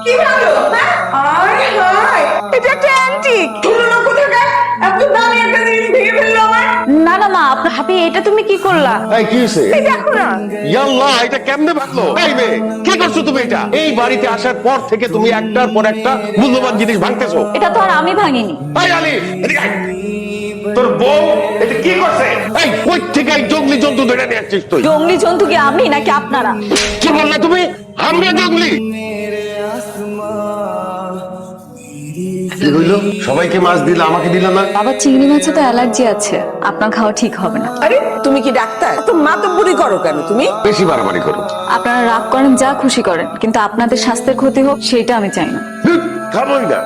কি ভালো হ্যাঁ? আয় হায়, এটা একটা অ্যান্টিক। পুরনো কোথাকার এত দামি একটা জিনিস ভেঙে ফেললো আমার। না না মা, ভাবি এটা তুমি কি করলা? এই কি হইছে? এই দেখো না। ইয়াল্লাহ, এটা কেমনে ভাগলো? এই মেয়ে, কি করছো তুমি এটা? এই বাড়িতে আসার পর থেকে তুমি একটার পর একটা মূল্যবান জিনিস ভাঙতেছো। এটা তো আর আমি ভাঙিনি। এই আলী, এদিকে আয়। তোর বউ এটা কি করছে? এই কই থেকে এই জঙ্গলি জন্তু ধরে নিয়ে আসছিস তুই? জঙ্গলি জন্তু কি আমি নাকি আপনারা? কি বললা তুমি? আমরা জঙ্গলি? কি হইলো? সবাইকে মাছ দিলে আমাকে দিল না? বাবা চিংড়ি মাছে তো অ্যালার্জি আছে, আপনার খাওয়া ঠিক হবে না। আরে তুমি কি ডাক্তার? তো মাতব্বরি করো কেন তুমি? বেশি বাড়াবাড়ি করো। আপনারা রাগ করেন, যা খুশি করেন, কিন্তু আপনাদের স্বাস্থ্যের ক্ষতি হোক সেটা আমি চাই না। খাবোই না।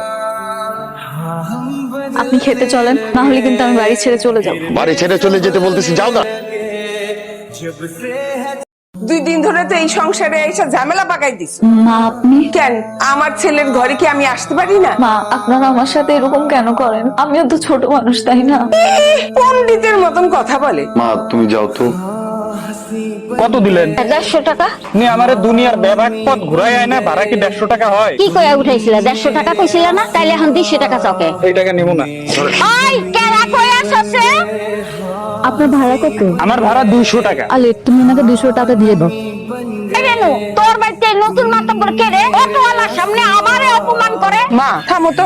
আপনি খেতে চলেন, না হলে কিন্তু আমি বাড়ি ছেড়ে চলে যাব। বাড়ি ছেড়ে চলে যেতে বলতেছি, যাও না। 2 দিন ধরে তো এই সংসারে এসে ঝামেলা পাকাই দিছো। মা আপনি কেন আমার ছেলের ঘরে কি আমি আসতে পারি না? মা আপনারা আমার সাথে এরকম কেন করেন? আমিও তো ছোট মানুষ, তাই না? পণ্ডিতের মতন কথা বলে। মা তুমি যাও তো। কত দিলেন? 150 টাকা। নি আমারে দুনিয়ার ব্যাপক পথ ঘুরাই আয় না, ভাড়া কি 150 টাকা হয়? কি কইয়া উঠাইছিল? 150 টাকা কইছিল না? তাইলে এখন 200 টাকা চকে। এই টাকা নিব না। ওই কেরা কইয়া আসছে? আপনার ভাড়া কত? আমার ভাড়া 200 টাকা। আলে তুমি আমাকে 200 টাকা দিয়ে দাও। এই রেনু, তোর বাড়িতে নতুন মাতব্বর কে রে? অটোওয়ালার সামনে আমারে অপমান করে। মা থামো তো,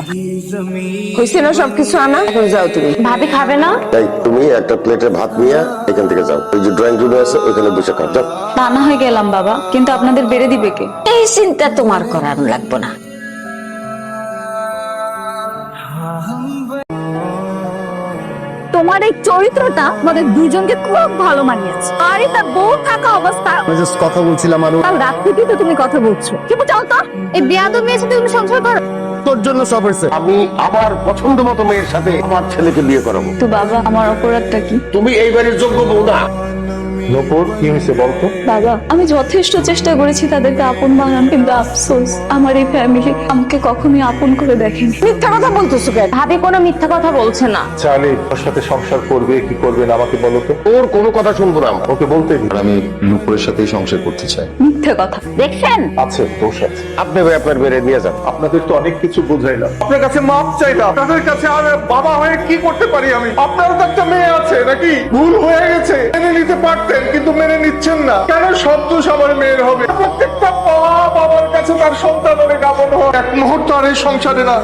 হয়েছে না সবকিছু আনা? এখন যাও তুমি। ভাবি খাবে না? তাই তুমি একটা প্লেটে ভাত নিয়ে এখান থেকে যাও। ওই যে ড্রয়িং রুমে আছে ওইখানে বসে খাও, যাও। তা না হয় গেলাম বাবা, কিন্তু আপনাদের বেড়ে দিবে কে? এই চিন্তা তোমার করার লাগবে না। তোমার এই চরিত্রটা আমাদের দুইজনকে খুব ভালো মানিয়েছে। আর এটা বউ থাকা অবস্থা, জাস্ট কথা বলছিলাম আর কাল রাত থেকেই তো তুমি কথা বলছো। কি যাও তো, এই বেয়াদব মেয়ের সাথে তুমি সংসার করো? তোর জন্য সব হয়েছে। আমি আমার পছন্দ মতো মেয়ের সাথে আমার ছেলেকে বিয়ে করাবো। তো বাবা আমার অপরাধটা কি? তুমি এই বাড়ির যোগ্য বউ না। নপুর, কি হয়েছে বলতো? বাবা আমি যথেষ্ট চেষ্টা করেছি তাদেরকে আপন বানান, কিন্তু আফসোস আমার এই ফ্যামিলি আমাকে কখনোই আপন করে দেখেনি। মিথ্যা কথা বলতেছো কেন? ভাবি কোনো মিথ্যা কথা বলছে না। চাইলে ওর সাথে সংসার করবে কি করবে না আমাকে বলো তো। ওর কোনো কথা শুনবো না আমরা। ওকে বলতে দিন। আমি নুপুরের সাথেই সংসার করতে চাই। মিথ্যা কথা। দেখছেন? আছে দোষ আছে। আপনি ভাই আপনার বেড়ে নিয়ে যান। আপনাদের তো অনেক কিছু বোঝাইলাম, আপনার কাছে মাপ চাইলাম, আপনাদের কাছে আর বাবা হয়ে কি করতে পারি আমি? আপনারও তো একটা মেয়ে আছে নাকি? ভুল হয়ে গেছে, মেনে নিতে পারতেন কিন্তু মেনে নিচ্ছেন না কেন? সব দোষ আমার মেয়ের হবে। প্রত্যেকটা বাবা বাবার কাছে তার সন্তান অনেক আপন হয়। এক মুহূর্ত আর এই সংসারে না